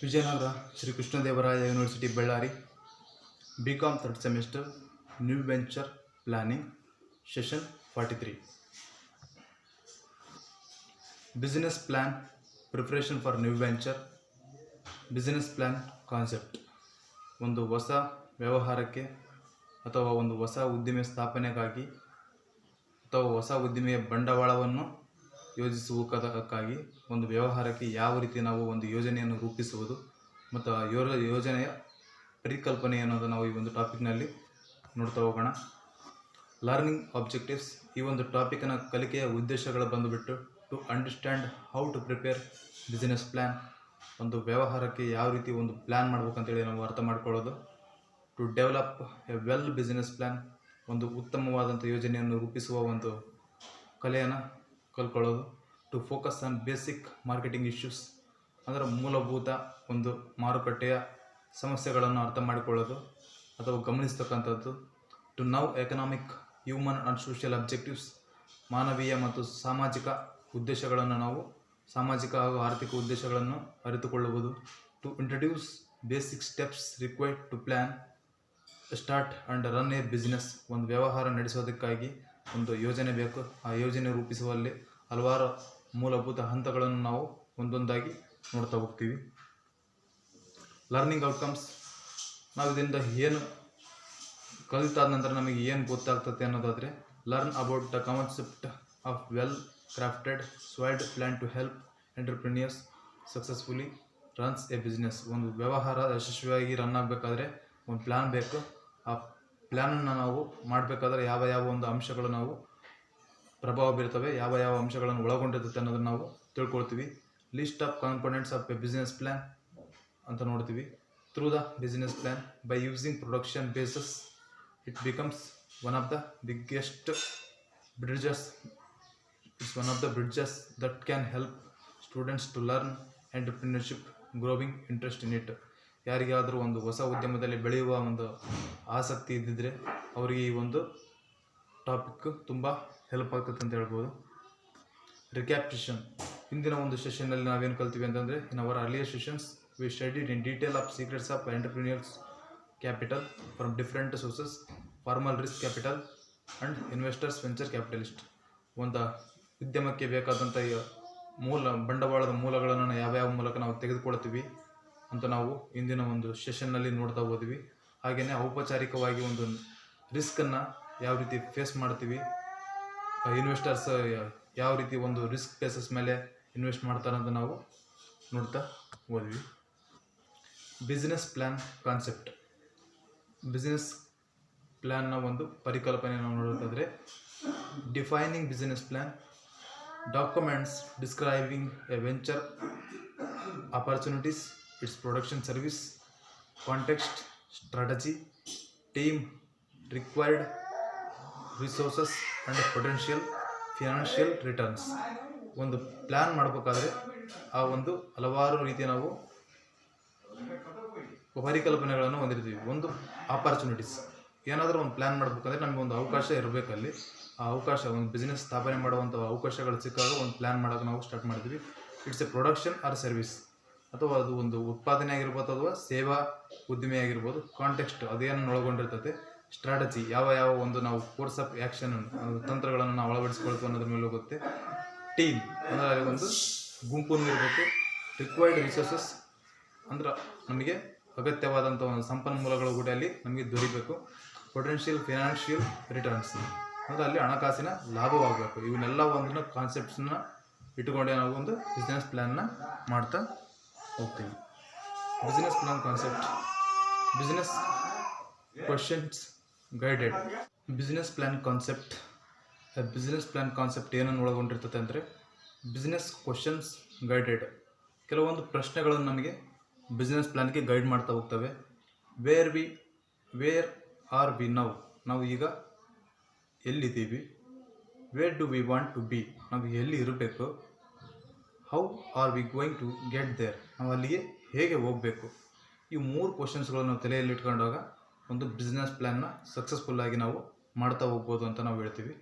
Vijayanagara Shri Krishnadevaraya university Bellare BCom third semester new venture planning session 43 business plan preparation for new venture. Business plan concept ಒಂದು ಹೊಸ ವ್ಯವಹಾರಕ್ಕೆ ಅಥವಾ ಒಂದು ಹೊಸ ಉದ್ದಿಮೆ ಸ್ಥಾಪನೆಗಾಗಿ ಅಥವಾ ಹೊಸ ಉದ್ದಿಮೆಯ ಬಂಡವಾಳವನ್ನು ಯೋಜಿಸುವುದಕ್ಕಾಗಿ ಒಂದು ವ್ಯವಹಾರಕ್ಕೆ ಯಾವ ರೀತಿ ನಾವು ಒಂದು ಯೋಜನೆಯನ್ನು ರೂಪಿಸುವುದು ಮತ್ತು ಆ ಯೋಜನೆಯ ಪರಿಕಲ್ಪನೆ ಅನ್ನೋದು ನಾವು ಈ ಒಂದು ಟಾಪಿಕ್ನಲ್ಲಿ ನೋಡ್ತಾ ಹೋಗೋಣ. ಲರ್ನಿಂಗ್ ಆಬ್ಜೆಕ್ಟಿವ್ಸ್, ಈ ಒಂದು ಟಾಪಿಕ್ನ ಕಲಿಕೆಯ ಉದ್ದೇಶಗಳು ಬಂದುಬಿಟ್ಟು to understand how to prepare business plan, ಒಂದು ವ್ಯವಹಾರಕ್ಕೆ ಯಾವ ರೀತಿ ಒಂದು ಪ್ಲ್ಯಾನ್ ಮಾಡ್ಬೇಕಂತೇಳಿ ನಾವು ಅರ್ಥ ಮಾಡ್ಕೊಳ್ಳೋದು. To develop a well business plan, ಒಂದು ಉತ್ತಮವಾದಂಥ ಯೋಜನೆಯನ್ನು ರೂಪಿಸುವ ಒಂದು ಕಲೆಯನ್ನು ಕಲ್ಕೊಳ್ಳೋದು. To focus on basic marketing issues, ಅಂದರೆ ಮೂಲಭೂತ ಒಂದು ಮಾರುಕಟ್ಟೆಯ ಸಮಸ್ಯೆಗಳನ್ನು ಅರ್ಥ ಮಾಡಿಕೊಳ್ಳೋದು ಅಥವಾ ಗಮನಿಸ್ತಕ್ಕಂಥದ್ದು. To now economic, human and social objectives, ಮಾನವೀಯ ಮತ್ತು ಸಾಮಾಜಿಕ ಉದ್ದೇಶಗಳನ್ನು ನಾವು ಸಾಮಾಜಿಕ ಹಾಗೂ ಆರ್ಥಿಕ ಉದ್ದೇಶಗಳನ್ನು ಅರಿತುಕೊಳ್ಳುವುದು. To introduce basic steps required to plan start and run a business, ಒಂದು ವ್ಯವಹಾರ ನಡೆಸೋದಕ್ಕಾಗಿ ಒಂದು ಯೋಜನೆ ಬೇಕು. ಆ ಯೋಜನೆ ರೂಪಿಸುವಲ್ಲಿ ಹಲವಾರು ಮೂಲಭೂತ ಹಂತಗಳನ್ನು ನಾವು ಒಂದೊಂದಾಗಿ ನೋಡ್ತಾ ಹೋಗ್ತೀವಿ. ಲರ್ನಿಂಗ್ ಔಟ್ಕಮ್ಸ್, ನಾವು ಇದರಿಂದ ಏನು ಕಲಿತಾದ ನಂತರ ನಮಗೆ ಏನು ಗೊತ್ತಾಗ್ತದೆ ಅನ್ನೋದಾದರೆ, learn about the concept of well crafted solid plan to help entrepreneurs successfully runs a business. ಒಂದು ವ್ಯವಹಾರ ಯಶಸ್ವಿಯಾಗಿ ರನ್ ಆಗಬೇಕಾದ್ರೆ ಒಂದು ಪ್ಲ್ಯಾನ್ ಬೇಕು. ಆ ಪ್ಲ್ಯಾನನ್ನು ನಾವು ಮಾಡಬೇಕಾದ್ರೆ ಯಾವ ಯಾವ ಒಂದು ಅಂಶಗಳು ನಾವು ಪ್ರಭಾವ ಬೀರ್ತವೆ, ಯಾವ ಯಾವ ಅಂಶಗಳನ್ನು ಒಳಗೊಂಡಿರ್ತದೆ ಅನ್ನೋದನ್ನು ನಾವು ತಿಳ್ಕೊಳ್ತೀವಿ. List of components of a business plan ಅಂತ ನೋಡ್ತೀವಿ. Through the business plan by using production bases it becomes one of the biggest bridges. It's one of the bridges that can help students to learn entrepreneurship growing interest in it. ಯಾರಿಗಾದರೂ ಒಂದು ಹೊಸ ಉದ್ಯಮದಲ್ಲಿ ಬೆಳೆಯುವ ಒಂದು ಆಸಕ್ತಿ ಇದ್ದಿದ್ದರೆ ಅವರಿಗೆ ಈ ಒಂದು ಟಾಪಿಕ್ ತುಂಬ ಹೆಲ್ಪ್ ಆಗ್ತದೆ ಅಂತ ಹೇಳ್ಬೋದು. ರಿಕ್ಯಾಪಿಟೇಷನ್, ಇಂದಿನ ಒಂದು ಸೆಷನ್ನಲ್ಲಿ ನಾವೇನು ಕಲ್ತೀವಿ ಅಂತಂದರೆ, in our earlier sessions we studied in detail of secrets of entrepreneurs capital from different sources, formal risk capital and investors venture capitalist. ಒಂದು ಉದ್ಯಮಕ್ಕೆ ಬೇಕಾದಂಥ ಬಂಡವಾಳದ ಮೂಲಗಳನ್ನು ಯಾವ್ಯಾವ ಮೂಲಕ ನಾವು ತೆಗೆದುಕೊಳ್ತೀವಿ ಅಂತ ನಾವು ಇಂದಿನ ಒಂದು ಸೆಷನ್ನಲ್ಲಿ ನೋಡ್ತಾ ಹೋದ್ವಿ. ಹಾಗೆಯೇ ಔಪಚಾರಿಕವಾಗಿ ಒಂದು ರಿಸ್ಕನ್ನು ಯಾವ ರೀತಿ ಫೇಸ್ ಮಾಡ್ತೀವಿ, ಇನ್ವೆಸ್ಟರ್ಸ್ ಯಾವ ರೀತಿ ಒಂದು ರಿಸ್ಕ್ ಬೇಸಸ್ ಮೇಲೆ ಇನ್ವೆಸ್ಟ್ ಮಾಡ್ತಾರೆ ಅಂತ ನಾವು ನೋಡ್ತಾ ಹೋದ್ವಿ. ಬಿಸ್ನೆಸ್ ಪ್ಲ್ಯಾನ್ ಕಾನ್ಸೆಪ್ಟ್, ಬಿಸ್ನೆಸ್ ಪ್ಲ್ಯಾನ್ನ ಒಂದು ಪರಿಕಲ್ಪನೆ ನಾವು ನೋಡೋದಾದರೆ, defining business plan, documents describing A venture opportunities, its production service, context, strategy, team, required resources and potential financial returns. ಒಂದು ಪ್ಲ್ಯಾನ್ ಮಾಡಬೇಕಾದ್ರೆ ಆ ಒಂದು ಹಲವಾರು ರೀತಿಯ ನಾವು ಪರಿಕಲ್ಪನೆಗಳನ್ನು ಹೊಂದಿರ್ತೀವಿ. ಒಂದು ಆಪರ್ಚುನಿಟೀಸ್, ಏನಾದರೂ ಒಂದು ಪ್ಲ್ಯಾನ್ ಮಾಡಬೇಕಂದ್ರೆ ನಮಗೆ ಒಂದು ಅವಕಾಶ ಇರಬೇಕಲ್ಲಿ. ಆ ಅವಕಾಶ ಒಂದು ಬಿಸ್ನೆಸ್ ಸ್ಥಾಪನೆ ಮಾಡುವಂಥ ಅವಕಾಶಗಳು ಸಿಕ್ಕಾಗ ಒಂದು ಪ್ಲ್ಯಾನ್ ಮಾಡೋಕೆ ನಾವು ಸ್ಟಾರ್ಟ್ ಮಾಡ್ತೀವಿ. It's a production or service, ಅಥವಾ ಅದು ಒಂದು ಉತ್ಪಾದನೆ ಆಗಿರ್ಬೋದು ಅಥವಾ ಸೇವಾ ಉದ್ದಿಮೆ ಆಗಿರ್ಬೋದು. ಕಾಂಟೆಕ್ಸ್ಟ್, ಅದೇನನ್ನು ಒಳಗೊಂಡಿರ್ತದೆ. ಸ್ಟ್ರಾಟಜಿ, ಯಾವ ಯಾವ ಒಂದು ನಾವು ಕೋರ್ಸ್ ಆಫ್ ಆ್ಯಕ್ಷನ್ ತಂತ್ರಗಳನ್ನು ನಾವು ಅಳವಡಿಸ್ಕೊಳ್ತೀವಿ ಅನ್ನೋದ್ರ ಮೇಲೆ ಹೋಗುತ್ತೆ. ಟೀಮ್ ಅಂದರೆ ಅಲ್ಲಿ ಒಂದು ಗುಂಪನ್ನು ಇರಬೇಕು. ರಿಕ್ವೈರ್ಡ್ ರಿಸೋರ್ಸಸ್ ಅಂದ್ರೆ ನಮಗೆ ಅಗತ್ಯವಾದಂಥ ಒಂದು ಸಂಪನ್ಮೂಲಗಳು ಕೂಡ ಅಲ್ಲಿ ನಮಗೆ ದೊರೀಬೇಕು. ಪೊಟೆನ್ಷಿಯಲ್ ಫಿನಾನ್ಷಿಯಲ್ ರಿಟರ್ನ್ಸ್ ಅಂದರೆ ಅಲ್ಲಿ ಹಣಕಾಸಿನ ಲಾಭವಾಗಬೇಕು. ಇವನ್ನೆಲ್ಲ ಒಂದು ಕಾನ್ಸೆಪ್ಟ್ಸನ್ನ ಇಟ್ಟುಕೊಂಡೆ ನಾವು ಒಂದು ಬಿಸ್ನೆಸ್ ಪ್ಲ್ಯಾನ್ನ ಮಾಡ್ತಾ ಹೋಗ್ತೀವಿ. Business plan concept, business questions guided. Business plan concept, business plan concept ಏನನ್ನು ಒಳಗೊಂಡಿರ್ತದೆ ಅಂದರೆ, ಬಿಸ್ನೆಸ್ ಕ್ವೆಶ್ಚನ್ಸ್ ಗೈಡೆಡ್, ಕೆಲವೊಂದು ಪ್ರಶ್ನೆಗಳನ್ನು ನಮಗೆ ಬಿಸ್ನೆಸ್ ಪ್ಲ್ಯಾನ್ಗೆ ಗೈಡ್ ಮಾಡ್ತಾ ಹೋಗ್ತವೆ. ವೇರ್ ಆರ್ ವಿ ನೌ, ನಾವು ಈಗ ಎಲ್ಲಿದ್ದೀವಿ. Where do we want to be, ನಾವು ಎಲ್ಲಿ ಇರಬೇಕು. How are we going to get there, ನಾವು ಅಲ್ಲಿಗೆ ಹೇಗೆ ಹೋಗಬೇಕು. ಈ 3 ಕ್ವಶನ್ಸ್ಗಳನ್ನು ನಾವು ತಲೆಯಲ್ಲಿ ಇಟ್ಕೊಂಡಾಗ ಒಂದು ಬಿಸ್ನೆಸ್ ಪ್ಲ್ಯಾನ್ನ ಸಕ್ಸಸ್ಫುಲ್ಲಾಗಿ ನಾವು ಮಾಡ್ತಾ ಹೋಗ್ಬೋದು ಅಂತ ನಾವು ಹೇಳ್ತೀವಿ.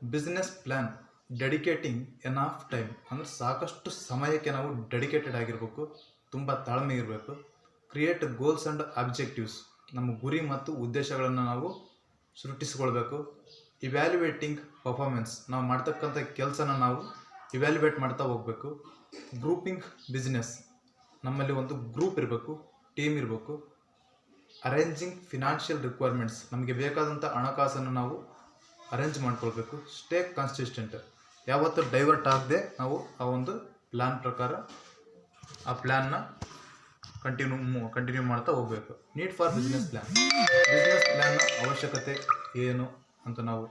Business plan dedicating enough time ಅಂದರೆ ಸಾಕಷ್ಟು ಸಮಯಕ್ಕೆ ನಾವು ಡೆಡಿಕೇಟೆಡ್ ಆಗಿರಬೇಕು, ತುಂಬ ತಾಳ್ಮೆ ಇರಬೇಕು. ಕ್ರಿಯೇಟ್ ಗೋಲ್ಸ್ ಆ್ಯಂಡ್ ಆಬ್ಜೆಕ್ಟಿವ್ಸ್, ನಮ್ಮ ಗುರಿ ಮತ್ತು ಉದ್ದೇಶಗಳನ್ನು ನಾವು ಸೃಷ್ಟಿಸಿಕೊಳ್ಬೇಕು. ಇವ್ಯಾಲ್ಯುವೇಟಿಂಗ್ ಪರ್ಫಾರ್ಮೆನ್ಸ್, ನಾವು ಮಾಡ್ತಕ್ಕಂಥ ಕೆಲಸನ ನಾವು ಇವ್ಯಾಲ್ಯುವೇಟ್ ಮಾಡ್ತಾ ಹೋಗಬೇಕು. ಗ್ರೂಪಿಂಗ್ ಬಿಸ್ನೆಸ್, ನಮ್ಮಲ್ಲಿ ಒಂದು ಗ್ರೂಪ್ ಇರಬೇಕು, ಟೀಮ್ ಇರಬೇಕು. ಅರೇಂಜಿಂಗ್ ಫಿನಾನ್ಷಿಯಲ್ ರಿಕ್ವೈರ್ಮೆಂಟ್ಸ್, ನಮಗೆ ಬೇಕಾದಂಥ ಹಣಕಾಸನ್ನು ನಾವು ಅರೇಂಜ್ ಮಾಡ್ಕೊಳ್ಬೇಕು. ಸ್ಟೇ ಕನ್ಸಿಸ್ಟೆಂಟ್, ಯಾವತ್ತೂ ಡೈವರ್ಟ್ ಆಗದೆ ನಾವು ಆ ಒಂದು ಪ್ಲ್ಯಾನ್ ಪ್ರಕಾರ ಆ ಪ್ಲ್ಯಾನ್ನ ಕಂಟಿನ್ಯೂ ಮಾಡ್ತಾ ಹೋಗಬೇಕು. Need for business plan, business ಪ್ಲ್ಯಾನ್ನ ಅವಶ್ಯಕತೆ ಏನು ಅಂತ ನಾವು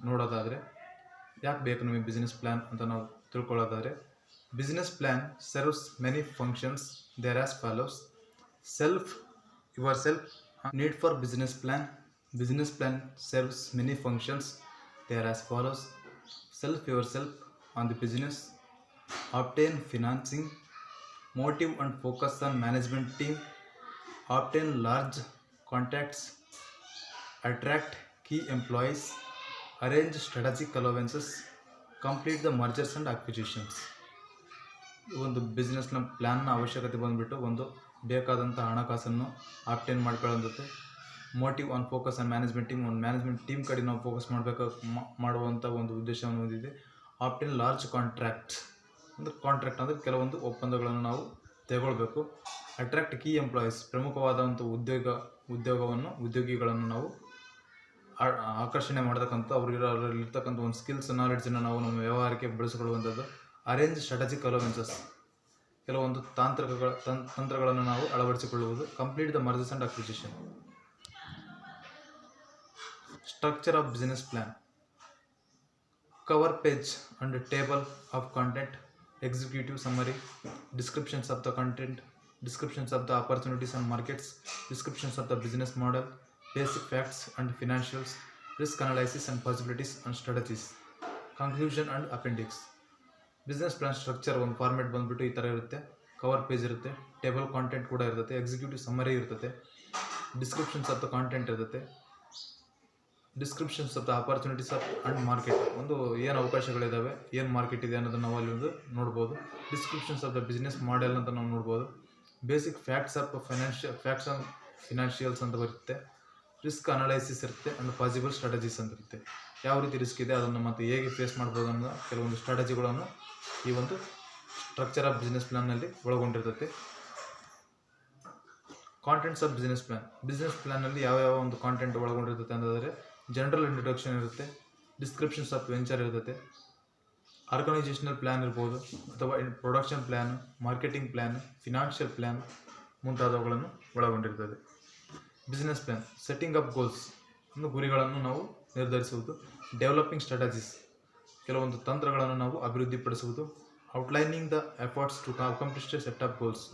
ನೋಡೋದಾದರೆ, ಯಾಕೆ ಬೇಕು ನಮಗೆ ಬಿಸ್ನೆಸ್ ಪ್ಲ್ಯಾನ್ ಅಂತ ನಾವು ತಿಳ್ಕೊಳ್ಳೋದಾದರೆ, business plan serves many functions. There as follows: self yourself. Need for business plan. Business plan serves many functions. There as follows: self yourself on the business, obtain financing, motive and focus on management team, obtain large contacts, attract key employees, arrange strategic alliances, complete the mergers and acquisitions. ಒಂದು ಬಿಸ್ನೆಸ್ನ ಪ್ಲ್ಯಾನ್ನ ಅವಶ್ಯಕತೆ ಬಂದುಬಿಟ್ಟು ಒಂದು ಬೇಕಾದಂಥ ಹಣಕಾಸನ್ನು obtain ಮಾಡ್ಕೊಳ್ಳೋದಕ್ಕೆ, motive on focus on management team, ಒಂದು management team ಕಡೆ ನಾವು ಫೋಕಸ್ ಮಾಡುವಂಥ ಒಂದು ಉದ್ದೇಶವನ್ನು ಹೊಂದಿದೆ. ಆಪ್ಟೇನ್ ಲಾರ್ಜ್ ಕಾಂಟ್ರಾಕ್ಟ್ಸ್, ಅಂದರೆ ಕಾಂಟ್ರಾಕ್ಟ್ ಅಂದರೆ ಕೆಲವೊಂದು ಒಪ್ಪಂದಗಳನ್ನು ನಾವು ತಗೊಳ್ಬೇಕು. ಅಟ್ರಾಕ್ಟ್ ಕೀ ಎಂಪ್ಲಾಯೀಸ್, ಪ್ರಮುಖವಾದಂಥ ಉದ್ಯೋಗಿಗಳನ್ನು ನಾವು ಆಕರ್ಷಣೆ ಮಾಡ್ತಕ್ಕಂಥ ಅವರಲ್ಲಿರ್ತಕ್ಕಂಥ ಒಂದು ಸ್ಕಿಲ್ಸ್ ನಾಲೆಡ್ಜನ್ನು ನಾವು ನಮ್ಮ ವ್ಯವಹಾರಕ್ಕೆ ಬಳಸಿಕೊಳ್ಳುವಂಥದ್ದು. ಅರೇಂಜ್ ಸ್ಟ್ರಾಟಜಿಕ್ ಅಲೋವೆನ್ಸಸ್, ಕೆಲವೊಂದು ತಂತ್ರಗಳನ್ನು ನಾವು ಅಳವಡಿಸಿಕೊಳ್ಳುವುದು. Complete the mergers and acquisition. Structure of business plan: cover page and table of content, executive summary, descriptions of the content, descriptions of the opportunities and markets, descriptions of the business model, basic facts and financials, risk analysis and possibilities and strategies, conclusion and appendix. Business plan structure ಒಂದು format ಬಂದುಬಿಟ್ಟು ಈ ಥರ ಇರುತ್ತೆ. Cover page ಇರುತ್ತೆ, table content ಕೂಡ ಇರುತ್ತೆ, executive summary ಇರ್ತದೆ, descriptions of the content ಇರುತ್ತೆ, descriptions of the opportunities of and market, ಒಂದು ಏನು ಅವಕಾಶಗಳಿದ್ದಾವೆ, ಏನು ಮಾರ್ಕೆಟ್ ಇದೆ ಅನ್ನೋದನ್ನು ನಾವು ಅಲ್ಲಿ ಒಂದು ನೋಡ್ಬೋದು. Descriptions of the business model ಅಂತ ನಾವು ನೋಡ್ಬೋದು. ಬೇಸಿಕ್ ಫ್ಯಾಕ್ಟ್ಸ್ ಆಫ್ ಫಿನಾನ್ಷಿಯಲ್ಸ್ ಅಂತ ಬರುತ್ತೆ. ರಿಸ್ಕ್ ಅನಲೈಸಿಸ್ ಇರುತ್ತೆ ಆ್ಯಂಡ್ ಪಾಸಿಬಲ್ ಸ್ಟ್ರಾಟಜೀಸ್ ಅಂತ ಇರುತ್ತೆ. ಯಾವ ರೀತಿ ರಿಸ್ಕ್ ಇದೆ ಅದನ್ನು ಮತ್ತು ಹೇಗೆ ಫೇಸ್ ಮಾಡ್ಬೋದು ಅನ್ನೋ ಕೆಲವೊಂದು ಸ್ಟ್ರಾಟಜಿಗಳನ್ನು ಈ ಒಂದು ಸ್ಟ್ರಕ್ಚರ್ ಆಫ್ ಬಿಸ್ನೆಸ್ ಪ್ಲಾನ್ನಲ್ಲಿ ಒಳಗೊಂಡಿರ್ತೈತೆ. Contents of business plan. Business ಪ್ಲಾನ್ನಲ್ಲಿ ಯಾವ್ಯಾವ ಒಂದು ಕಾಂಟೆಂಟ್ ಒಳಗೊಂಡಿರ್ತೈತೆ ಅಂತಂದರೆ, ಜನರಲ್ ಇಂಟ್ರೊಡಕ್ಷನ್ ಇರುತ್ತೆ, ಡಿಸ್ಕ್ರಿಪ್ಷನ್ಸ್ ಆಫ್ ವೆಂಚರ್ ಇರ್ತೈತೆ, ಆರ್ಗನೈಜೇಷನಲ್ ಪ್ಲ್ಯಾನ್ ಇರ್ಬೋದು, ಅಥವಾ production plan, marketing plan, financial plan ಮುಂತಾದವುಗಳನ್ನು ಒಳಗೊಂಡಿರ್ತದೆ. Business plan setting up goals, ಒಂದು ಗುರಿಗಳನ್ನು ನಾವು ನಿರ್ಧರಿಸುವುದು. ಡೆವಲಪಿಂಗ್ ಸ್ಟ್ರಾಟಜೀಸ್, ಕೆಲವೊಂದು ತಂತ್ರಗಳನ್ನು ನಾವು ಅಭಿವೃದ್ಧಿಪಡಿಸುವುದು. Outlining the efforts to accomplish set of goals,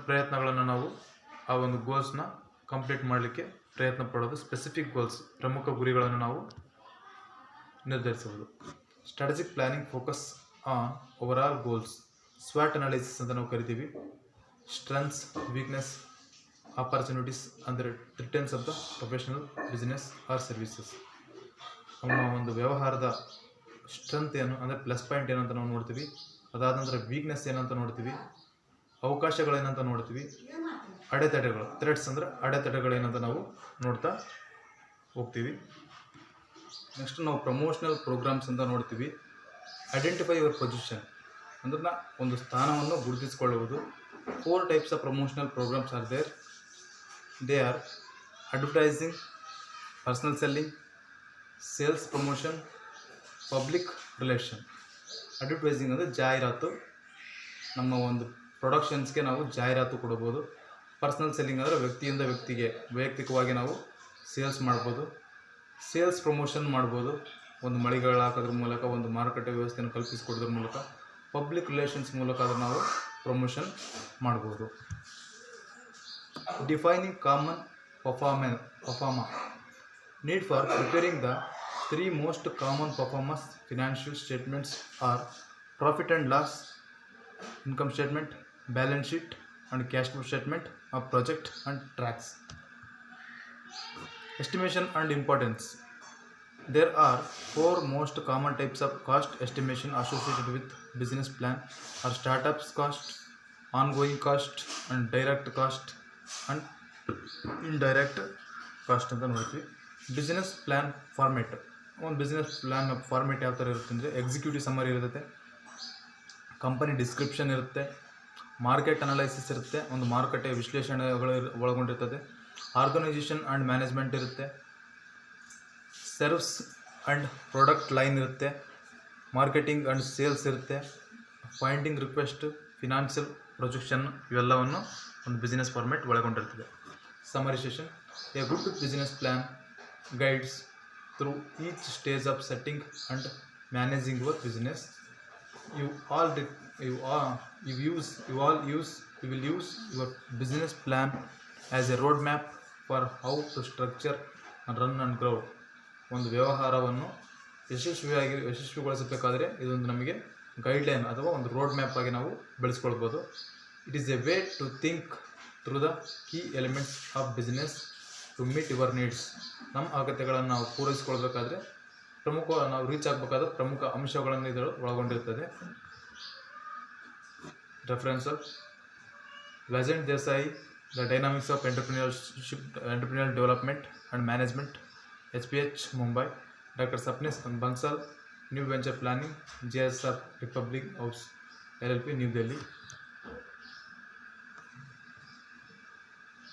ಪ್ರಯತ್ನಗಳನ್ನು ನಾವು ಆ ಒಂದು ಗೋಲ್ಸ್ನ ಕಂಪ್ಲೀಟ್ ಮಾಡಲಿಕ್ಕೆ ಪ್ರಯತ್ನ ಪಡೋದು. ಸ್ಪೆಸಿಫಿಕ್ ಗೋಲ್ಸ್, ಪ್ರಮುಖ ಗುರಿಗಳನ್ನು ನಾವು ನಿರ್ಧರಿಸುವುದು. Strategic planning focus on overall goals. ಸ್ವಾಟ್ ಅನಾಲಿಸಿಸ್ ಅಂತ ನಾವು ಕರಿತೀವಿ. ಸ್ಟ್ರೆಂತ್ಸ್, ವೀಕ್ನೆಸ್, ಆಪರ್ಚುನಿಟೀಸ್ ಅಂದರೆ returns of the professional business or services. ನಮ್ಮ ಒಂದು ವ್ಯವಹಾರದ ಸ್ಟ್ರೆಂತ್ ಏನು ಅಂದರೆ ಪ್ಲಸ್ ಪಾಯಿಂಟ್ ಏನಂತ ನಾವು ನೋಡ್ತೀವಿ. ಅದಾದ ನಂತರ ವೀಕ್ನೆಸ್ ಏನಂತ ನೋಡ್ತೀವಿ, ಅವಕಾಶಗಳೇನಂತ ನೋಡ್ತೀವಿ, ಅಡೆತಡೆಗಳು, ಥ್ರೆಡ್ಸ್ ಅಂದರೆ ಅಡೆತಡೆಗಳೇನಂತ ನಾವು ನೋಡ್ತಾ ಹೋಗ್ತೀವಿ. ನೆಕ್ಸ್ಟ್ ನಾವು ಪ್ರಮೋಷನಲ್ ಪ್ರೋಗ್ರಾಮ್ಸ್ ಅಂತ ನೋಡ್ತೀವಿ. ಐಡೆಂಟಿಫೈ ಯುವರ್ ಪೊಸಿಷನ್ ಅಂದ್ರೆ ಒಂದು ಸ್ಥಾನವನ್ನು ಗುರುತಿಸಿಕೊಳ್ಳುವುದು. 4 types of promotional programs are there. They are advertising, personal selling, sales promotion, public relation. Advertising ಅಂದರೆ ಜಾಹೀರಾತು, ನಮ್ಮ ಒಂದು ಪ್ರೊಡಕ್ಷನ್ಸ್ಗೆ ನಾವು ಜಾಹೀರಾತು ಕೊಡ್ಬೋದು. ಪರ್ಸ್ನಲ್ ಸೆಲ್ಲಿಂಗ್ ಅಂದರೆ ವ್ಯಕ್ತಿಯಿಂದ ವ್ಯಕ್ತಿಗೆ ವೈಯಕ್ತಿಕವಾಗಿ ನಾವು ಸೇಲ್ಸ್ ಮಾಡ್ಬೋದು. ಸೇಲ್ಸ್ ಪ್ರಮೋಷನ್ ಮಾಡ್ಬೋದು, ಒಂದು ಮಳಿಗೆಗಳು ಹಾಕೋದ್ರ ಮೂಲಕ, ಒಂದು ಮಾರುಕಟ್ಟೆ ವ್ಯವಸ್ಥೆಯನ್ನು ಕಲ್ಪಿಸಿಕೊಡೋದ್ರ ಮೂಲಕ. ಪಬ್ಲಿಕ್ ರಿಲೇಷನ್ಸ್ ಮೂಲಕ ಅದನ್ನು ನಾವು ಪ್ರಮೋಷನ್ ಮಾಡ್ಬೋದು. Defining common proforma. Need for preparing the 3 most common performance financial statements are profit and loss, income statement, balance sheet and cash flow statement of project and tracks. Estimation and importance. There are four most common types of cost estimation associated with business plan are startups cost, ongoing cost, and direct cost and indirect cost ಅಂತ ನೋಡ್ತೀವಿ. Business plan format. ಒಂದು business plan format ಯಾವ ಥರ ಇರುತ್ತೆ ಅಂದರೆ executive summary ಇರುತ್ತೆ, company description ಇರುತ್ತೆ, market analysis ಇರುತ್ತೆ, ಒಂದು ಮಾರುಕಟ್ಟೆ ವಿಶ್ಲೇಷಣೆಗಳು ಒಳಗೊಂಡಿರ್ತದೆ, ಆರ್ಗನೈಸೇಷನ್ ಆ್ಯಂಡ್ ಮ್ಯಾನೇಜ್ಮೆಂಟ್ ಇರುತ್ತೆ, ಸರ್ವ್ಸ್ ಆ್ಯಂಡ್ ಪ್ರಾಡಕ್ಟ್ ಲೈನ್ ಇರುತ್ತೆ, ಮಾರ್ಕೆಟಿಂಗ್ ಆ್ಯಂಡ್ ಸೇಲ್ಸ್ ಇರುತ್ತೆ, ಫೈಂಡಿಂಗ್ ರಿಕ್ವೆಸ್ಟ್, ಫಿನಾನ್ಷಿಯಲ್ ಪ್ರೊಜೆಕ್ಷನ್ ಇವೆಲ್ಲವನ್ನು ಒಂದು ಬಿಸ್ನೆಸ್ ಫಾರ್ಮೇಟ್ ಒಳಗೊಂಡಿರ್ತದೆ. Summarisation: a good business plan guides through each stage of setting and managing your business. You will use your business plan as a roadmap for how to structure and run and grow. ಒಂದು ವ್ಯವಹಾರವನ್ನು ಯಶಸ್ವಿಗೊಳಿಸಬೇಕಾದರೆ ಇದೊಂದು ನಮಗೆ guideline ಅಥವಾ ಒಂದು road map ಆಗಿ ನಾವು ಬೆಳೆಸ್ಕೊಳ್ಬೋದು. It is a way to think through the key elements of business to meet your needs. ನಮ್ಮ ಅಗತ್ಯಗಳನ್ನು ನಾವು ಪೂರೈಸಿಕೊಳ್ಬೇಕಾದ್ರೆ ನಾವು ರೀಚ್ ಆಗಬೇಕಾದ ಪ್ರಮುಖ ಅಂಶಗಳನ್ನು ಇದರ ಒಳಗೊಂಡಿರ್ತದೆ. ರೆಫರೆನ್ಸಲ್: ವ್ಯಾಜೆಂಟ್ Desai, the dynamics of entrepreneur development and management, HPH Mumbai, doctor Sapnesh Bansal, new venture planning, JSR republic house LLP new Delhi.